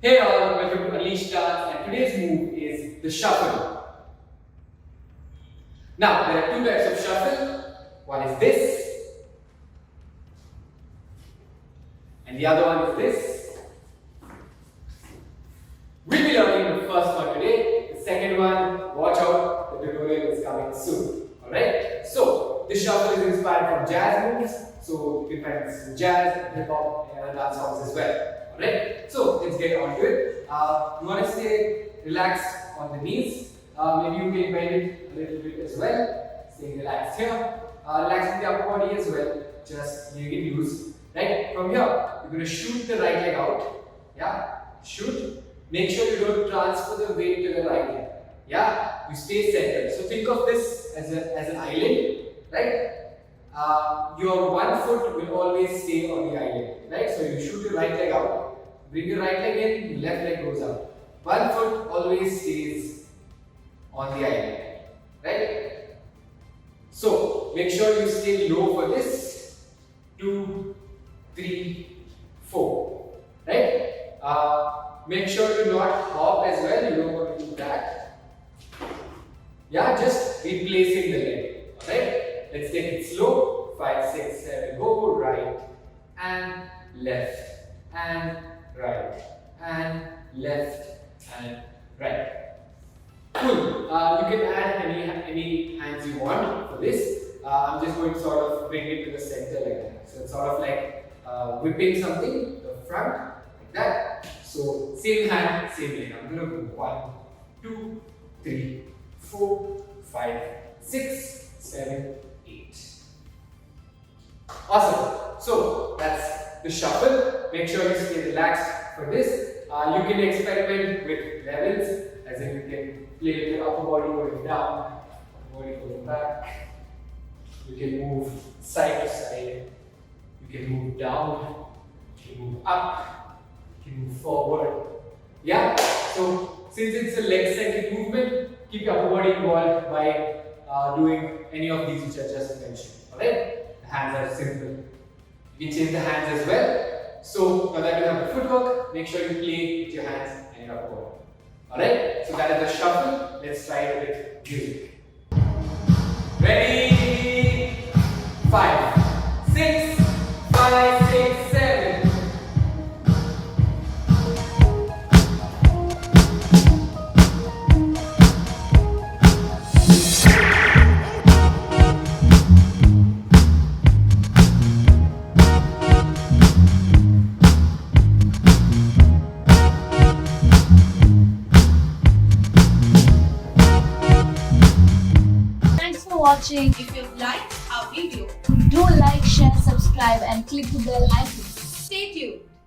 Hey all, welcome to Unleash Dance, and today's move is the shuffle. Now, there are two types of shuffle. One is this, and the other one is this. We'll be learning the first one today. The second one, watch out, the tutorial is coming soon. Alright? So, this shuffle is inspired from jazz moves. So, you can find this in jazz, hip hop, and other dance songs as well. Alright? So, let's get on to it. You want to stay relaxed on the knees. Maybe you can bend it a little bit as well. Stay relaxed here. Relaxing the upper body as well. Just make it loose. Right? From here, you're going to shoot the right leg out. Yeah? Shoot. Make sure you don't transfer the weight to the right leg. Yeah? You stay centered. So think of this as an island. Right? Your one foot will always stay on the island. Right? So you shoot your right leg out. Bring your right leg in, your left leg goes out. One foot always stays on the island. Right? So make sure you stay low for this. 2, 3, 4. Right? Make sure you not hop as well. You don't want to do that. Yeah, just replacing the leg. Alright? Let's take it slow. 5, 6, 7. Go right and left and right and left and right. Cool. You can add any hands you want for this. I'm just going to sort of bring it to the center like that. So it's sort of like whipping something, the front, like that. So same hand, same leg. I'm going to go 1, 2, 3, 4, 5, 6, 7, 8. Awesome. So that's the shuffle. Make sure you stay relaxed for this. You can experiment with levels, as in you can play with your upper body going down, upper body going back. You can move side to side. You can move down. You can move up. You can move forward. Yeah? So, since it's a leg-centric movement, keep your upper body involved by doing any of these which I just mentioned. Alright? The hands are simple. You can change the hands as well. So, now that you have the footwork, make sure you play with your hands and your upper body. Alright? So that is the shuffle. Let's try it with music. Ready? 5, 6, 5, 6, 7. Thanks for watching. If you liked our video, Do like, share, subscribe and click the bell icon. stay tuned.